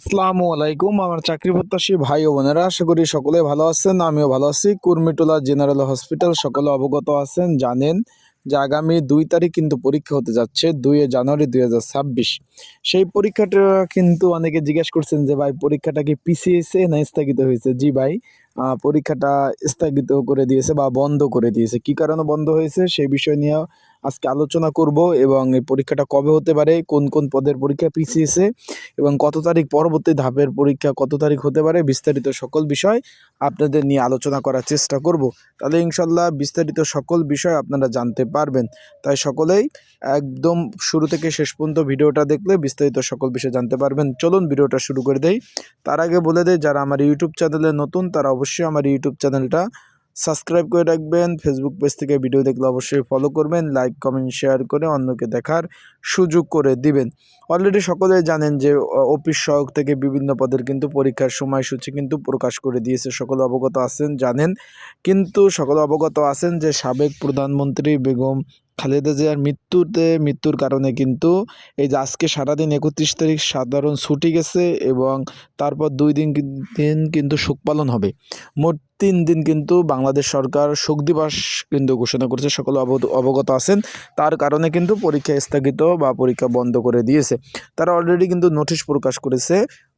আসসালামু আলাইকুম আমার চাকরি প্রত্যাশী ভাই ও বোনেরা, আশা করি সকলে ভালো আছেন। আমিও ভালো আছি। কুর্মিটোলা জেনারেল হসপিটাল সকলে অবগত আছেন, জানেন যে আগামী 2 তারিখ কিন্তু পরীক্ষা হতে যাচ্ছে, 2 জানুয়ারি 2026। সেই পরীক্ষাটা কিন্তু অনেকে জিজ্ঞেস করছেন যে ভাই পরীক্ষাটা কি পিছিয়েছে না স্থগিত হয়েছে। জি ভাই, পরীক্ষাটা স্থগিত করে দিয়েছে বা বন্ধ করে দিয়েছে। কি কারণে বন্ধ হয়েছে সেই বিষয় নিয়ে আজকে আলোচনা করব, এবং এই পরীক্ষাটা কবে হতে পারে, কোন কোন পদের পরীক্ষা পিছিয়েছে এবং কত তারিখ পরবর্তী ধাপের পরীক্ষা কত তারিখ হতে পারে, বিস্তারিত সকল বিষয় আপনাদের নিয়ে আলোচনা করার চেষ্টা করব। তাহলে ইনশাল্লাহ বিস্তারিত সকল বিষয় আপনারা জানতে পারবেন। তাই সকলেই একদম শুরু থেকে শেষ পর্যন্ত ভিডিওটা দেখলে বিস্তারিত সকল বিষয় জানতে পারবেন। চলুন ভিডিওটা শুরু করে দেই। তার আগে বলে দেই, যারা আমার ইউটিউব চ্যানেলে নতুন তারা অবশ্যই আমার ইউটিউব চ্যানেলটা সাবস্ক্রাইব করে রাখবেন। ফেসবুক পেজ থেকে ভিডিও দেখলে অবশ্যই ফলো করবেন, লাইক কমেন্ট শেয়ার করে অন্যকে দেখার সুযোগ করে দিবেন। অলরেডি সকলে জানেন যে অফিস সহায়ক থেকে বিভিন্ন পদের কিন্তু পরীক্ষার সময়সূচি কিন্তু প্রকাশ করে দিয়েছে। সকলে অবগত আছেন, জানেন। কিন্তু সকলে অবগত আছেন যে সাবেক প্রধানমন্ত্রী বেগম খালেদা জিয়ার মৃত্যুর কারণে কিন্তু এই যে আজকে সারাদিন 31 তারিখ সাধারণ ছুটি গেছে, এবং তারপর 2 দিন কিন্তু শোক পালন হবে। মোট 3 দিন কিন্তু বাংলাদেশ সরকার শোক দিবস কিন্তু ঘোষণা করেছে। সকলে অবগত আছেন। তার কারণে কিন্তু পরীক্ষা স্থগিত বা পরীক্ষা বন্ধ করে দিয়েছে। তারা অলরেডি কিন্তু নোটিশ প্রকাশ করেছে।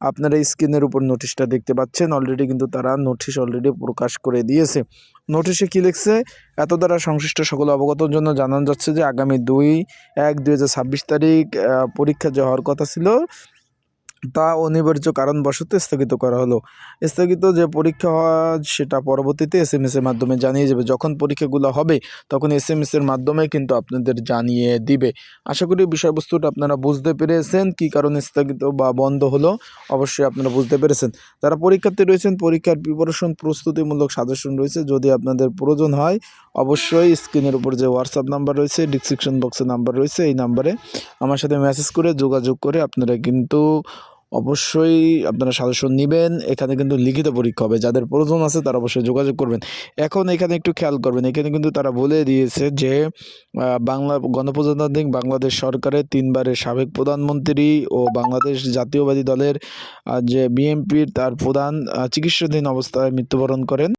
আপনারা স্ক্রিনের উপর নোটিশটা দেখতে পাচ্ছেন। অলরেডি কিন্তু তারা নোটিশ প্রকাশ করে দিয়েছে। নোটিশে কি লিখছে, এত দ্বারা সংশ্লিষ্ট সকল অবগতর জন্য জানানো যাচ্ছে যে আগামী 2/1/2026 তারিখ পরীক্ষা যে হওয়ার কথা ছিল তা অনিবার্য কারণবশত স্থগিত করা হলো। স্থগিত যে পরীক্ষা হয় সেটা পরবর্তীতে SMS এর মাধ্যমে জানিয়ে যাবে। যখন পরীক্ষাগুলো হবে তখন SMS এর মাধ্যমে কিন্তু আপনাদের জানিয়ে দিবে। আশা করি বিষয়বস্তুটা আপনারা বুঝতে পেরেছেন, কী কারণে স্থগিত বা বন্ধ হলো অবশ্যই আপনারা বুঝতে পেরেছেন। যারা পরীক্ষার্থী রয়েছেন, পরীক্ষার প্রিপারেশন প্রস্তুতিমূলক সাজেশন রয়েছে, যদি আপনাদের প্রয়োজন হয় অবশ্যই স্ক্রিনের উপর যে হোয়াটসঅ্যাপ নাম্বার রয়েছে, ডিসক্রিপশন বক্সে নাম্বার রয়েছে, এই নাম্বারে আমার সাথে মেসেজ করে যোগাযোগ করে আপনারা কিন্তু অবশ্যই আপনারা সাজেশন নেবেন। এখানে কিন্তু লিখিত পরীক্ষা হবে। যাদের প্রয়োজন আছে তারা অবশ্যই যোগাযোগ করবেন। এখন এখানে একটু খেয়াল করবেন, এখানে কিন্তু তারা বলে দিয়েছে যে বাংলা গণপ্রজাতন্ত্রী বাংলাদেশ সরকারের 3বারের সাবেক প্রধানমন্ত্রী ও বাংলাদেশ জাতীয়বাদী দলের যে বিএনপির তার প্রধান চিকিৎসাধীন অবস্থায় মৃত্যুবরণ করেন।